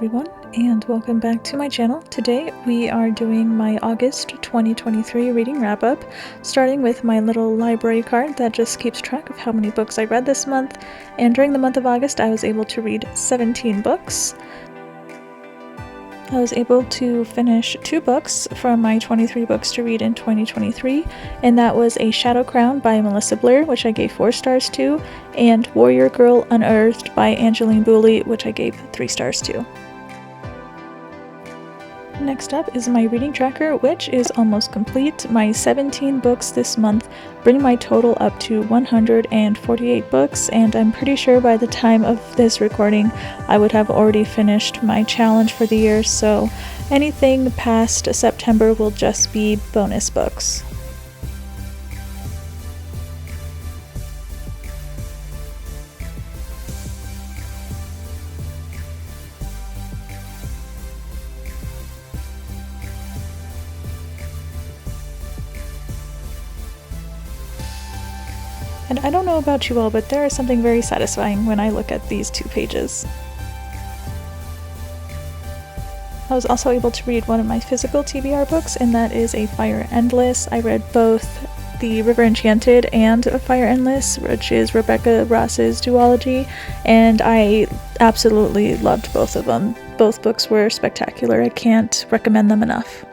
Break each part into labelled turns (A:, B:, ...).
A: everyone, and welcome back to my channel. Today we are doing my August 2023 reading wrap-up, starting with my little library card that just keeps track of how many books I read this month, and during the month of August I was able to read 17 books. I was able to finish 2 books from my 23 books to read in 2023, and that was A Shadow Crown by Melissa Blair, which I gave 4 stars to, and Warrior Girl Unearthed by Angeline Boulley, which I gave 3 stars to. Next up is my reading tracker, which is almost complete. My 17 books this month bring my total up to 148 books, and I'm pretty sure by the time of this recording I would have already finished my challenge for the year, so anything past September will just be bonus books. And I don't know about you all, but there is something very satisfying when I look at these 2 pages. I was also able to read one of my physical TBR books, and that is A Fire Endless. I read both The River Enchanted and A Fire Endless, which is Rebecca Ross's duology, and I absolutely loved both of them. Both books were spectacular. I can't recommend them enough.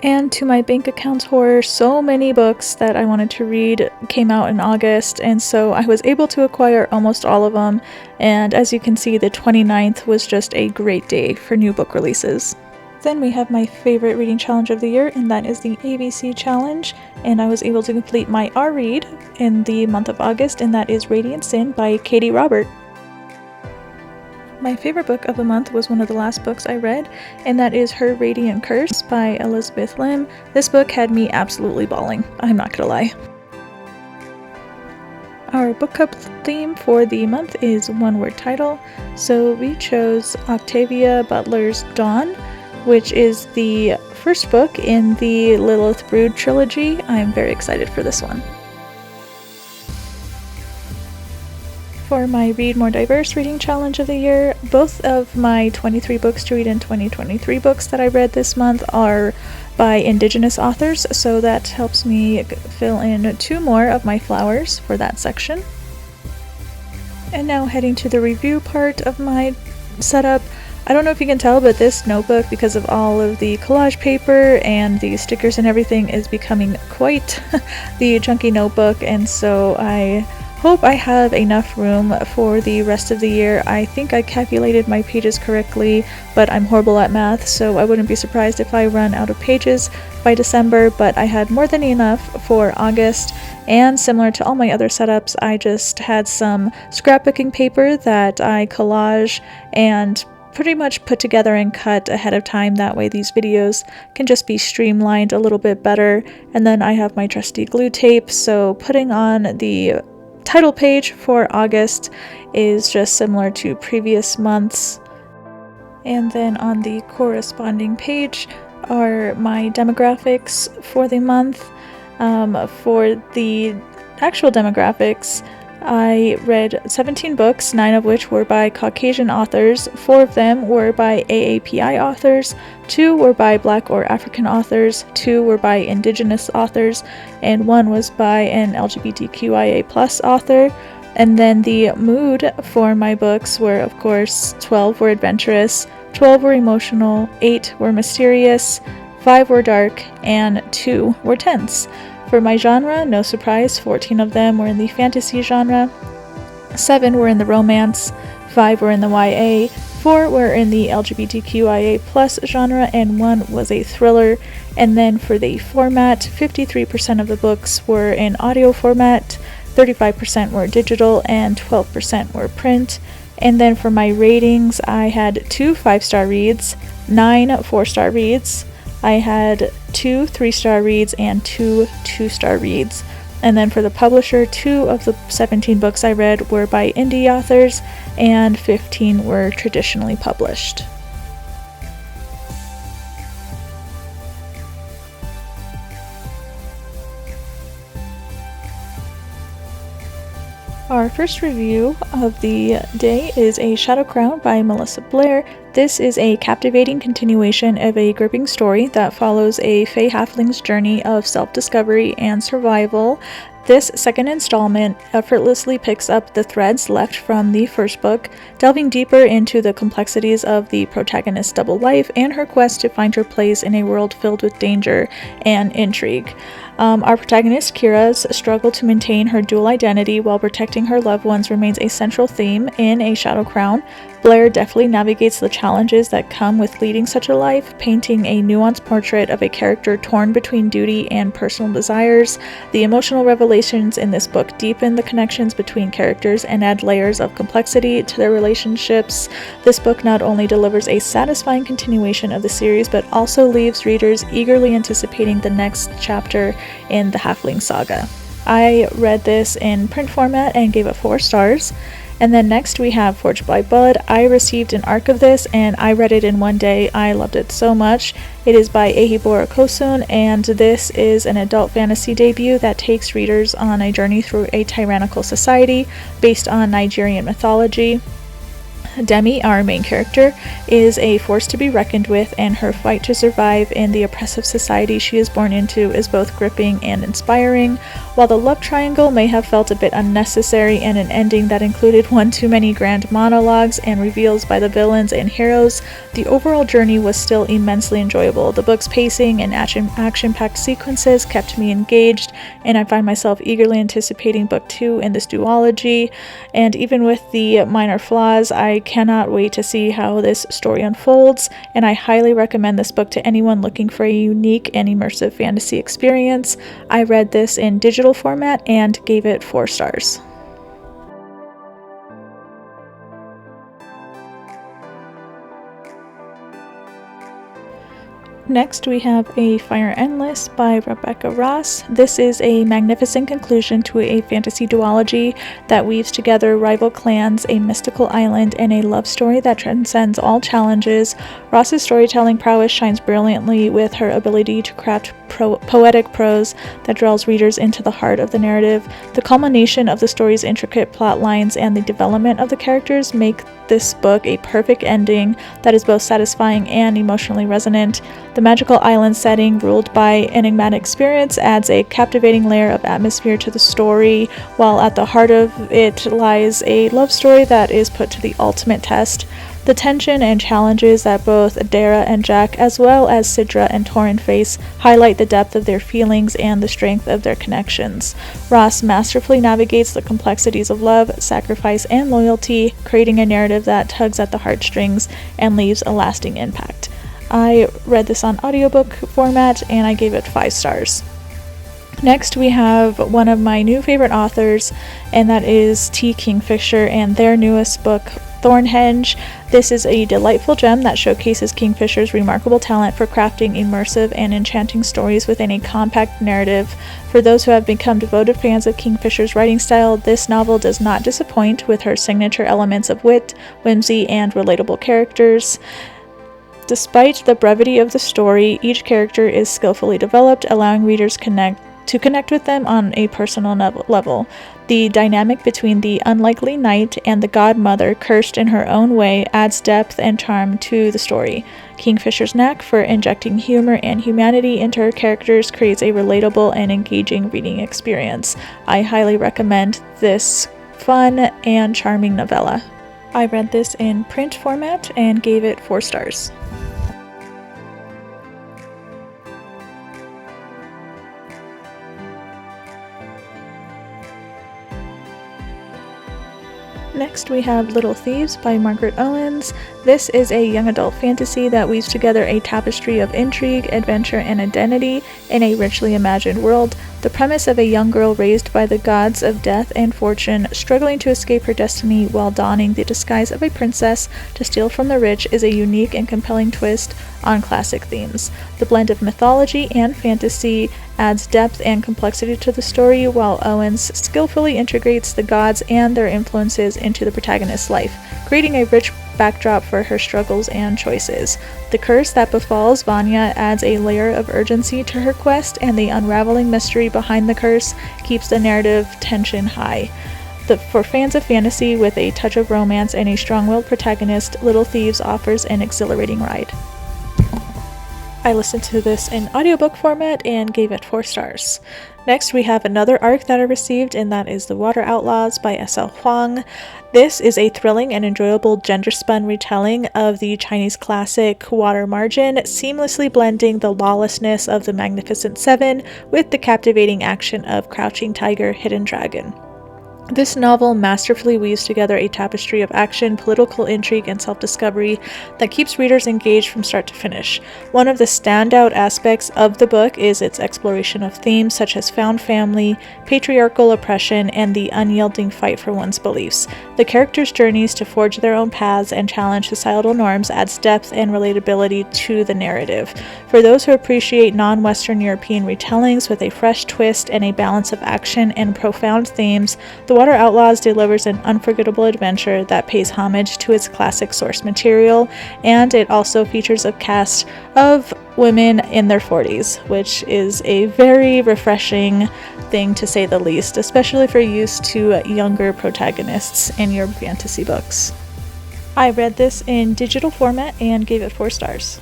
A: And to my bank account horror, so many books that I wanted to read came out in August, and so I was able to acquire almost all of them, and as you can see, the 29th was just a great day for new book releases. Then we have my favorite reading challenge of the year, and that is the ABC challenge, and I was able to complete my R-read in the month of August, and that is Radiant Sin by Katie Robert. My favorite book of the month was one of the last books I read, and that is Her Radiant Curse by Elizabeth Lim. This book had me absolutely bawling, I'm not gonna lie. Our book club theme for the month is one-word title, so we chose Octavia Butler's Dawn, which is the first book in the Lilith Brood trilogy. I'm very excited for this one. For my Read More Diverse reading challenge of the year, both of my 23 books to read in 2023 books that I read this month are by Indigenous authors, so that helps me fill in 2 more of my flowers for that section. And now heading to the review part of my setup. I don't know if you can tell, but this notebook, because of all of the collage paper and the stickers and everything, is becoming quite the chunky notebook, and so I hope I have enough room for the rest of the year. I think I calculated my pages correctly, but I'm horrible at math, so I wouldn't be surprised if I run out of pages by December, but I had more than enough for August, and similar to all my other setups, I just had some scrapbooking paper that I collage and pretty much put together and cut ahead of time. That way these videos can just be streamlined a little bit better. And then I have my trusty glue tape, so putting on the title page for August is just similar to previous months. And then on the corresponding page are my demographics for the month. For the actual demographics, I read 17 books, 9 of which were by Caucasian authors, 4 of them were by AAPI authors, 2 were by Black or African authors, 2 were by Indigenous authors, and 1 was by an LGBTQIA+ author. And then the mood for my books were, of course, 12 were adventurous, 12 were emotional, 8 were mysterious, 5 were dark, and 2 were tense. For my genre, no surprise, 14 of them were in the fantasy genre, 7 were in the romance, 5 were in the YA, 4 were in the LGBTQIA+ genre, and 1 was a thriller. And then for the format, 53% of the books were in audio format, 35% were digital, and 12% were print. And then for my ratings, I had 2 5-star reads, 9 4-star reads, I had 2 3-star reads, and 2 2-star reads. And then for the publisher, 2 of the 17 books I read were by indie authors, and 15 were traditionally published. Our first review of the day is A Shadow Crown by Melissa Blair. This is a captivating continuation of a gripping story that follows a Fae halfling's journey of self-discovery and survival. This second installment effortlessly picks up the threads left from the first book, delving deeper into the complexities of the protagonist's double life and her quest to find her place in a world filled with danger and intrigue. Our protagonist, Kira's struggle to maintain her dual identity while protecting her loved ones remains a central theme in A Shadow Crown. Blair deftly navigates the challenges that come with leading such a life, painting a nuanced portrait of a character torn between duty and personal desires. The emotional revelations in this book deepen the connections between characters and add layers of complexity to their relationships. This book not only delivers a satisfying continuation of the series, but also leaves readers eagerly anticipating the next chapter in the Halfling saga. I read this in print format and gave it 4 stars. And then next we have Forged by Blood. I received an arc of this and I read it in one day. I loved it so much. It is by Ehibora Kosun, and this is an adult fantasy debut that takes readers on a journey through a tyrannical society based on Nigerian mythology. Demi, our main character, is a force to be reckoned with, and her fight to survive in the oppressive society she is born into is both gripping and inspiring. While the love triangle may have felt a bit unnecessary and an ending that included one too many grand monologues and reveals by the villains and heroes, the overall journey was still immensely enjoyable. The book's pacing and action-packed sequences kept me engaged, and I find myself eagerly anticipating book 2 in this duology. And even with the minor flaws, I cannot wait to see how this story unfolds, and I highly recommend this book to anyone looking for a unique and immersive fantasy experience. I read this in digital format and gave it 4 stars. Next, we have A Fire Endless by Rebecca Ross. This is a magnificent conclusion to a fantasy duology that weaves together rival clans, a mystical island, and a love story that transcends all challenges. Ross's storytelling prowess shines brilliantly with her ability to craft poetic prose that draws readers into the heart of the narrative. The culmination of the story's intricate plot lines and the development of the characters make this book a perfect ending that is both satisfying and emotionally resonant. The magical island setting, ruled by enigmatic spirits, adds a captivating layer of atmosphere to the story, while at the heart of it lies a love story that is put to the ultimate test. The tension and challenges that both Adara and Jack, as well as Sidra and Torin, face highlight the depth of their feelings and the strength of their connections. Ross masterfully navigates the complexities of love, sacrifice, and loyalty, creating a narrative that tugs at the heartstrings and leaves a lasting impact. I read this on audiobook format and I gave it 5 stars. Next, we have one of my new favorite authors, and that is T. Kingfisher and their newest book, Thornhenge. This is a delightful gem that showcases Kingfisher's remarkable talent for crafting immersive and enchanting stories within a compact narrative. For those who have become devoted fans of Kingfisher's writing style, this novel does not disappoint with her signature elements of wit, whimsy, and relatable characters. Despite the brevity of the story, each character is skillfully developed, allowing readers to connect with them on a personal level. The dynamic between the unlikely knight and the godmother, cursed in her own way, adds depth and charm to the story. Kingfisher's knack for injecting humor and humanity into her characters creates a relatable and engaging reading experience. I highly recommend this fun and charming novella. I read this in print format and gave it 4 stars. Next, we have Little Thieves by Margaret Owens. This is a young adult fantasy that weaves together a tapestry of intrigue, adventure, and identity in a richly imagined world. The premise of a young girl raised by the gods of death and fortune, struggling to escape her destiny while donning the disguise of a princess to steal from the rich, is a unique and compelling twist on classic themes. The blend of mythology and fantasy adds depth and complexity to the story, while Owens skillfully integrates the gods and their influences into the protagonist's life, creating a rich backdrop for her struggles and choices. The curse that befalls Vanya adds a layer of urgency to her quest, and the unraveling mystery behind the curse keeps the narrative tension high. For fans of fantasy with a touch of romance and a strong-willed protagonist, Little Thieves offers an exhilarating ride. I listened to this in audiobook format and gave it 4 stars. Next, we have another arc that I received, and that is The Water Outlaws by S.L. Kuang. This is a thrilling and enjoyable gender-spun retelling of the Chinese classic Water Margin, seamlessly blending the lawlessness of the Magnificent Seven with the captivating action of Crouching Tiger, Hidden Dragon. This novel masterfully weaves together a tapestry of action, political intrigue, and self-discovery that keeps readers engaged from start to finish. One of the standout aspects of the book is its exploration of themes such as found family, patriarchal oppression, and the unyielding fight for one's beliefs. The characters' journeys to forge their own paths and challenge societal norms adds depth and relatability to the narrative. For those who appreciate non-Western European retellings with a fresh twist and a balance of action and profound themes, The Water Outlaws delivers an unforgettable adventure that pays homage to its classic source material, and it also features a cast of women in their 40s, which is a very refreshing thing to say the least, especially if you're used to younger protagonists in your fantasy books. I read this in digital format and gave it 4 stars.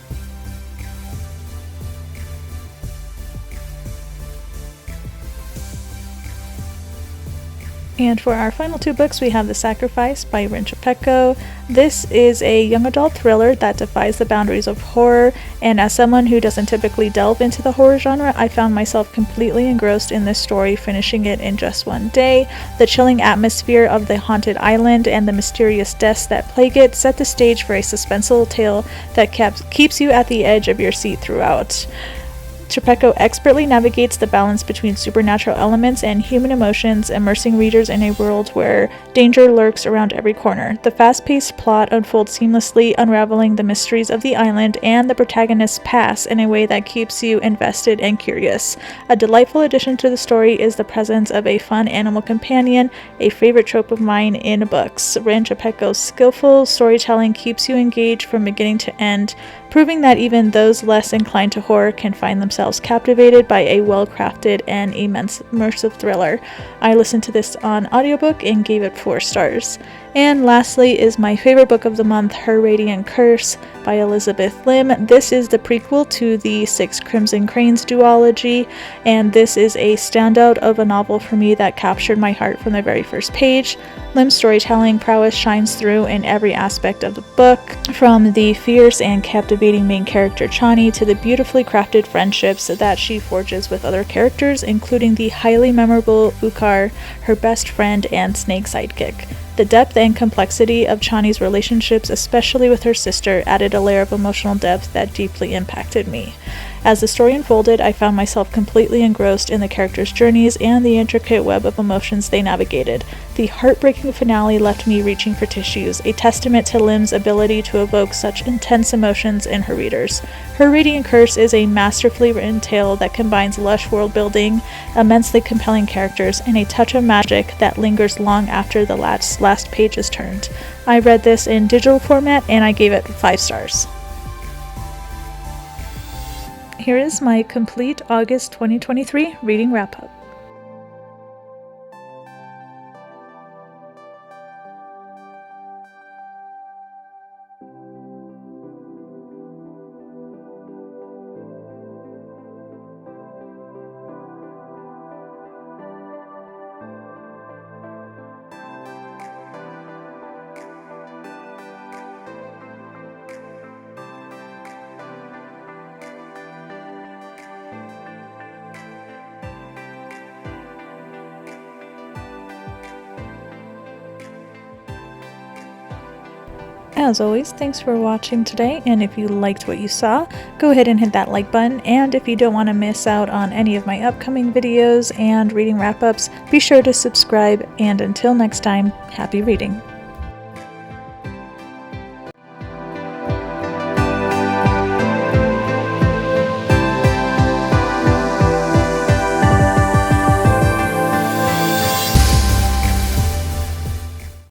A: And for our final 2 books, we have The Sacrifice by Rinchapeko. This is a young adult thriller that defies the boundaries of horror, and as someone who doesn't typically delve into the horror genre, I found myself completely engrossed in this story, finishing it in just 1 day. The chilling atmosphere of the haunted island and the mysterious deaths that plague it set the stage for a suspenseful tale that keeps you at the edge of your seat throughout. Chapeko expertly navigates the balance between supernatural elements and human emotions, immersing readers in a world where danger lurks around every corner. The fast-paced plot unfolds seamlessly, unraveling the mysteries of the island and the protagonist's past in a way that keeps you invested and curious. A delightful addition to the story is the presence of a fun animal companion, a favorite trope of mine in books. Rin Chapeko's skillful storytelling keeps you engaged from beginning to end, proving that even those less inclined to horror can find themselves captivated by a well-crafted and immersive thriller. I listened to this on audiobook and gave it 4 stars. And lastly is my favorite book of the month, Her Radiant Curse by Elizabeth Lim. This is the prequel to the 6 Crimson Cranes duology, and this is a standout of a novel for me that captured my heart from the very first page. Lim's storytelling prowess shines through in every aspect of the book, from the fierce and captivating main character Chani to the beautifully crafted friendships that she forges with other characters, including the highly memorable Ukar, her best friend and snake sidekick. The depth and complexity of Chani's relationships, especially with her sister, added a layer of emotional depth that deeply impacted me. As the story unfolded, I found myself completely engrossed in the characters' journeys and the intricate web of emotions they navigated. The heartbreaking finale left me reaching for tissues, a testament to Lim's ability to evoke such intense emotions in her readers. Her Radiant Curse is a masterfully written tale that combines lush world building, immensely compelling characters, and a touch of magic that lingers long after the last page is turned. I read this in digital format and I gave it 5 stars. Here is my complete August 2023 reading wrap-up. As always, thanks for watching today, and if you liked what you saw, go ahead and hit that like button, and if you don't want to miss out on any of my upcoming videos and reading wrap-ups, be sure to subscribe, and until next time, happy reading!